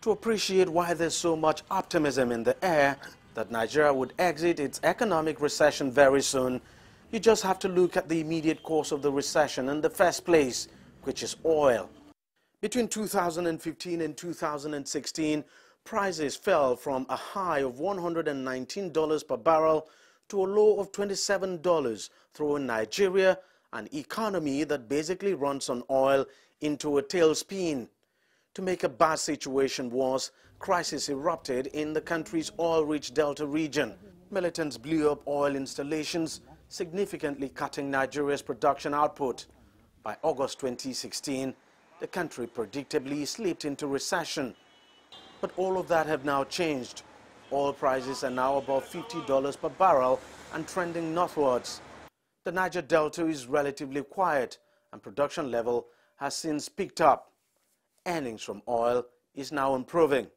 To appreciate why there's so much optimism in the air that Nigeria would exit its economic recession very soon, you just have to look at the immediate cause of the recession in the first place, which is oil. Between 2015 and 2016, prices fell from a high of $119 per barrel to a low of $27, throwing Nigeria, an economy that basically runs on oil, into a tailspin. To make a bad situation worse, crisis erupted in the country's oil-rich Delta region. Militants blew up oil installations, significantly cutting Nigeria's production output. By August 2016, the country predictably slipped into recession. But all of that have now changed. Oil prices are now above $50 per barrel and trending northwards. The Niger Delta is relatively quiet and production level has since picked up. Earnings from oil is now improving.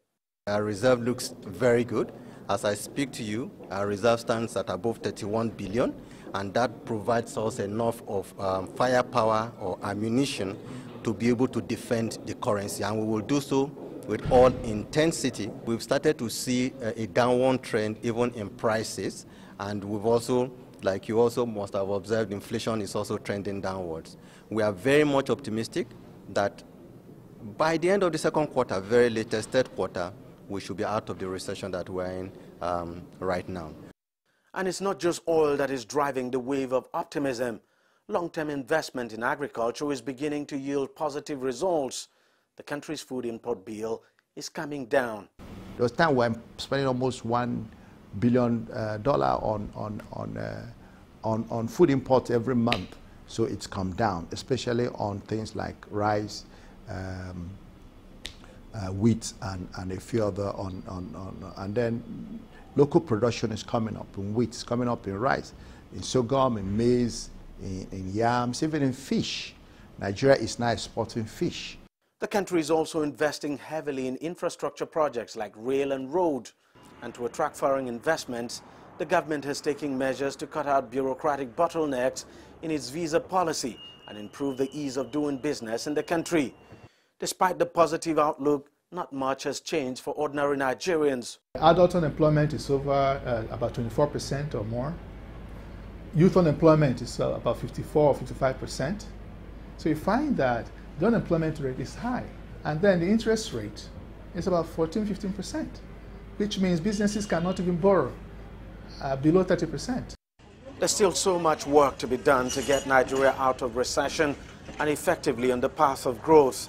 Our reserve looks very good. As I speak to you, our reserve stands at above 31 billion, and that provides us enough of firepower or ammunition to be able to defend the currency, and we will do so with all intensity. We've started to see a downward trend even in prices, and we've also, like you also must have observed, inflation is also trending downwards. We are very much optimistic that by the end of the second quarter, very latest third quarter, we should be out of the recession that we're in right now. And it's not just oil that is driving the wave of optimism. Long-term investment in agriculture is beginning to yield positive results. The country's food import bill is coming down. There was a time when I'm spending almost $1 billion on food imports every month. So it's come down, especially on things like rice, wheat, and a few other and then local production is coming up in wheat, it's coming up in rice, in sorghum, in maize, in yams, even in fish. Nigeria is now exporting fish. The country is also investing heavily in infrastructure projects like rail and road. And to attract foreign investments, the government has taken measures to cut out bureaucratic bottlenecks in its visa policy and improve the ease of doing business in the country. Despite the positive outlook, not much has changed for ordinary Nigerians. Adult unemployment is over about 24% or more. Youth unemployment is about 54 or 55%. So you find that the unemployment rate is high. And then the interest rate is about 14–15%, which means businesses cannot even borrow below 30%. There's still so much work to be done to get Nigeria out of recession and effectively on the path of growth.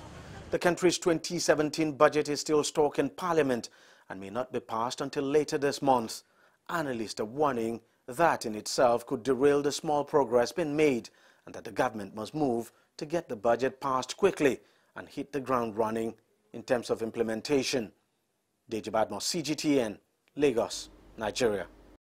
The country's 2017 budget is still stuck in Parliament and may not be passed until later this month. Analysts are warning that in itself could derail the small progress being made and that the government must move to get the budget passed quickly and hit the ground running in terms of implementation. Deji Badmo, CGTN, Lagos, Nigeria.